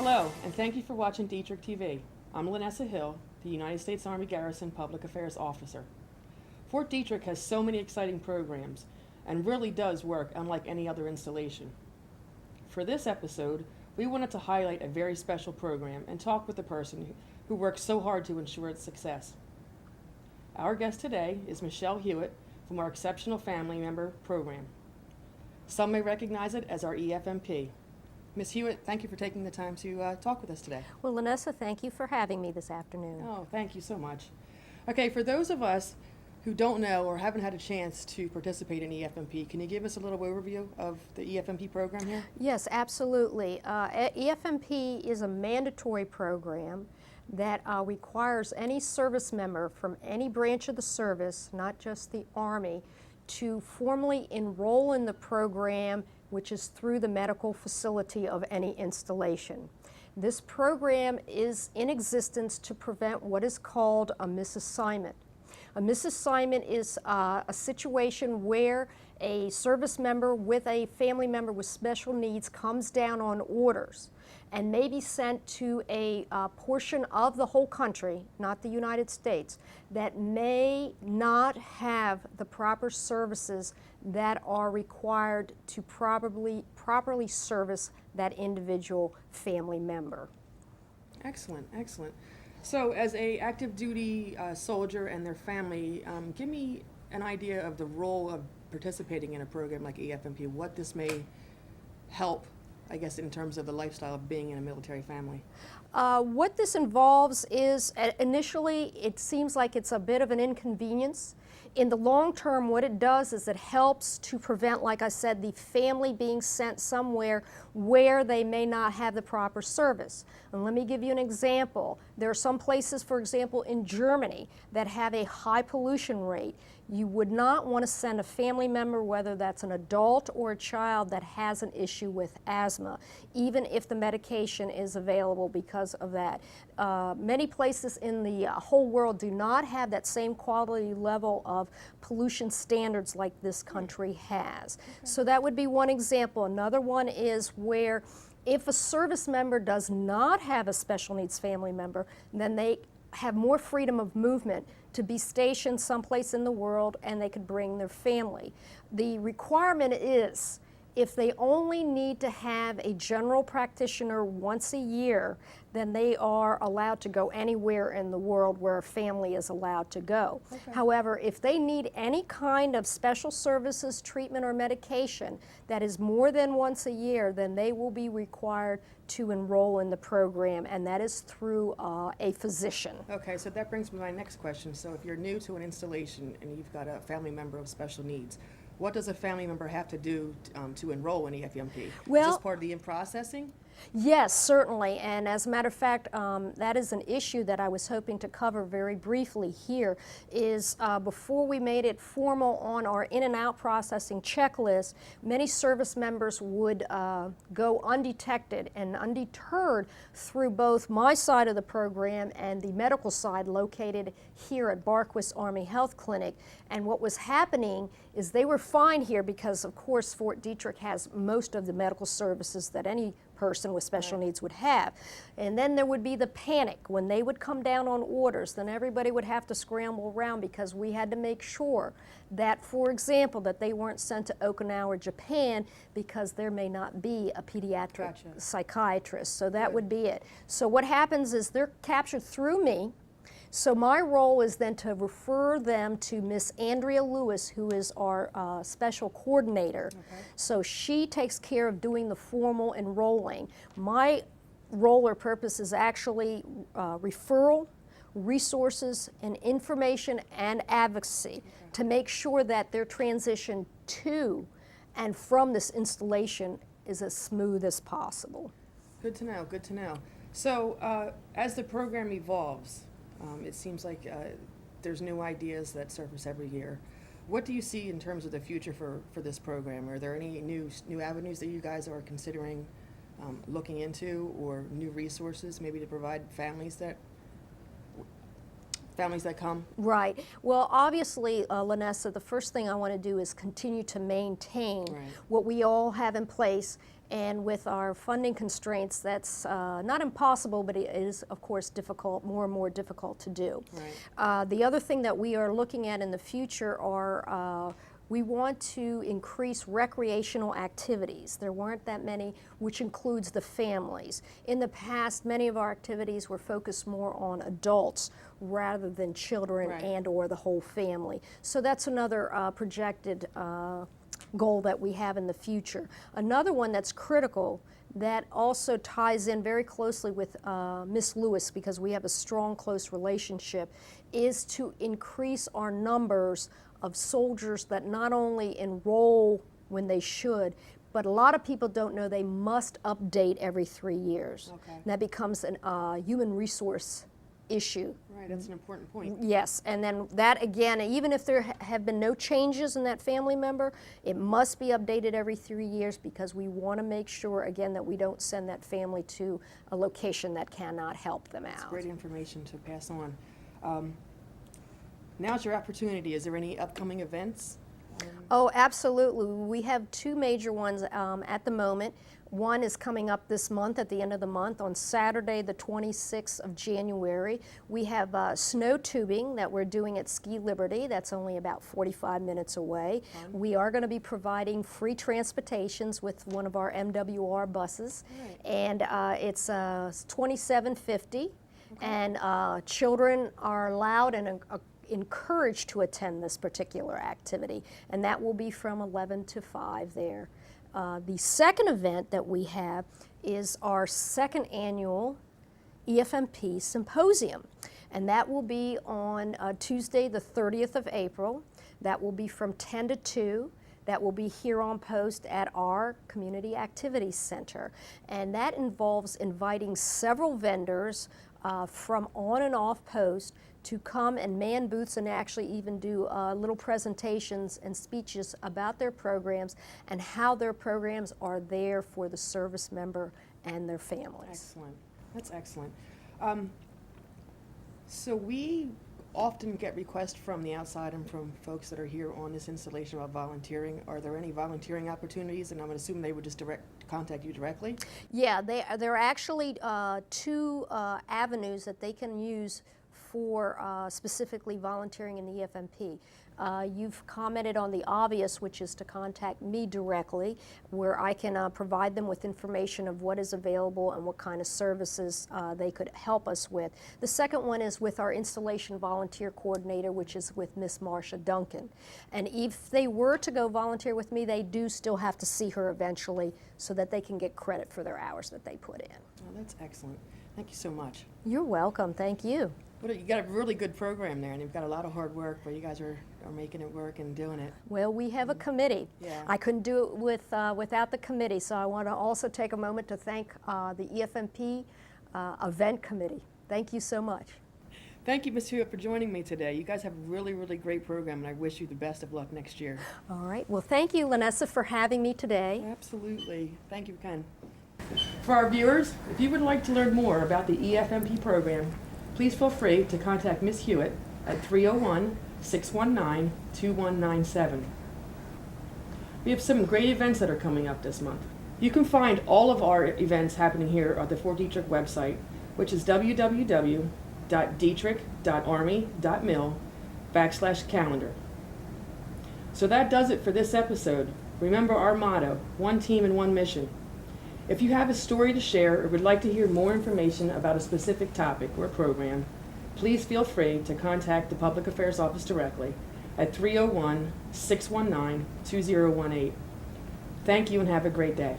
Hello, and thank you for watching DTV. I'm Lanessa Hill, the United States Army Garrison Public Affairs Officer. Fort Detrick has so many exciting programs and really does work unlike any other installation. For this episode, we wanted to highlight a very special program and talk with the person who works so hard to ensure its success. Our guest today is Michelle Hewitt from our Exceptional Family Member Program. Some may recognize it as our EFMP. Ms. Hewitt, thank you for taking the time to talk with us today. Well, Lanessa, thank you for having me this afternoon. Oh, thank you so much. Okay, for those of us who don't know or haven't had a chance to participate in EFMP, can you give us a little overview of the EFMP program here? Yes, absolutely. EFMP is a mandatory program that requires any service member from any branch of the service, not just the Army, to formally enroll in the program, which is through the medical facility of any installation. This program is in existence to prevent what is called a misassignment. A misassignment is a situation where a service member with a family member with special needs comes down on orders and may be sent to a portion of the whole country, not the United States, that may not have the proper services that are required to properly service that individual family member. Excellent, excellent. So as a active duty soldier and their family, give me an idea of the role of participating in a program like EFMP, what this may help, I guess, in terms of the lifestyle of being in a military family. What this involves is, initially, it seems like it's a bit of an inconvenience. In the long term, what it does is it helps to prevent, like I said, the family being sent somewhere where they may not have the proper service. And let me give you an example. There are some places, for example, in Germany that have a high pollution rate. You would not want to send a family member, whether that's an adult or a child, that has an issue with asthma, even if the medication is available because of that. Many places in the whole world do not have that same quality level of pollution standards like this country has. Okay. So that would be one example. Another one is where if a service member does not have a special needs family member, then they have more freedom of movement to be stationed someplace in the world, and they could bring their family. The requirement is, if they only need to have a general practitioner once a year, then they are allowed to go anywhere in the world where a family is allowed to go. Okay. However, if they need any kind of special services, treatment, or medication that is more than once a year, then they will be required to enroll in the program, and that is through a physician. Okay, so that brings me to my next question. So if you're new to an installation and you've got a family member of special needs, what does a family member have to do to enroll in EFMP? Well, is this part of the in-processing? Yes, certainly, and as a matter of fact, that is an issue that I was hoping to cover very briefly here, is before we made it formal on our in and out processing checklist, many service members would go undetected and undeterred through both my side of the program and the medical side located here at Barquist Army Health Clinic. And what was happening is they were fine here because, of course, Fort Detrick has most of the medical services that any person with special needs would have. And then there would be the panic when they would come down on orders. Then everybody would have to scramble around because we had to make sure that, for example, that they weren't sent to Okinawa, Japan, because there may not be a pediatric psychiatrist. So that would be it. So what happens is they're captured through me. So my role is then to refer them to Miss Andrea Lewis, who is our special coordinator. Okay. So she takes care of doing the formal enrolling. My role or purpose is actually referral, resources, and information and advocacy to make sure that their transition to and from this installation is as smooth as possible. Good to know, good to know. So as the program evolves, it seems like there's new ideas that surface every year. What do you see in terms of the future for this program? Are there any new avenues that you guys are considering looking into, or new resources maybe to provide families families that come? Right. Well, obviously, Lanessa, the first thing I want to do is continue to maintain Right. what we all have in place. And with our funding constraints, that's not impossible, but it is, of course, difficult, more and more difficult to do. Right. The other thing that we are looking at in the future are we want to increase recreational activities. There weren't that many, which includes the families. In the past, many of our activities were focused more on adults rather than children Right. and or the whole family. So that's another projected goal that we have in the future. Another one that's critical that also ties in very closely with Miss Lewis, because we have a strong, close relationship, is to increase our numbers of soldiers that not only enroll when they should, but a lot of people don't know they must update every 3 years. Okay. And that becomes a human resource issue. Right, that's an important point. Yes, and then that again, even if there have been no changes in that family member, it must be updated every 3 years, because we want to make sure, again, that we don't send that family to a location that cannot help them It's out. great information to pass on. Now's your opportunity. Is there any upcoming events? Oh, absolutely. We have two major ones at the moment. One is coming up this month, at the end of the month, on Saturday, the 26th of January. We have snow tubing that we're doing at Ski Liberty. That's only about 45 minutes away. Fun. We are going to be providing free transportations with one of our MWR buses. Right. And it's $27.50. And children are allowed and encouraged to attend this particular activity, and that will be from 11 to 5 there. The second event that we have is our second annual EFMP Symposium, and that will be on Tuesday the 30th of April. That will be from 10 to 2. That will be here on post at our Community Activities Center, and that involves inviting several vendors from on and off post to come and man booths and actually even do little presentations and speeches about their programs and how their programs are there for the service member and their families. Excellent. That's excellent. So we often get requests from the outside and from folks that are here on this installation about volunteering. Are there any volunteering opportunities? And I'm going to assume they would just contact you directly? Yeah, there are actually two avenues that they can use for specifically volunteering in the EFMP. You've commented on the obvious, which is to contact me directly, where I can provide them with information of what is available and what kind of services they could help us with. The second one is with our installation volunteer coordinator, which is with Miss Marsha Duncan. And if they were to go volunteer with me, they do still have to see her eventually so that they can get credit for their hours that they put in. Oh, that's excellent. Thank you so much. You're welcome. Thank you. You got a really good program there, and you've got a lot of hard work, but you guys are making it work and doing it. Well, we have a committee. Yeah. I couldn't do it without the committee, so I want to also take a moment to thank the EFMP event committee. Thank you so much. Thank you, Ms. Hewitt, for joining me today. You guys have a really, really great program, and I wish you the best of luck next year. All right. Well, thank you, Lanessa, for having me today. Absolutely. Thank you, Ken. For our viewers, if you would like to learn more about the EFMP program, please feel free to contact Ms. Hewitt at 301-619-2197. We have some great events that are coming up this month. You can find all of our events happening here at the Fort Detrick website, which is www.detrick.army.mil/calendar. So that does it for this episode. Remember our motto, one team and one mission. If you have a story to share or would like to hear more information about a specific topic or program, please feel free to contact the Public Affairs Office directly at 301-619-2018. Thank you and have a great day.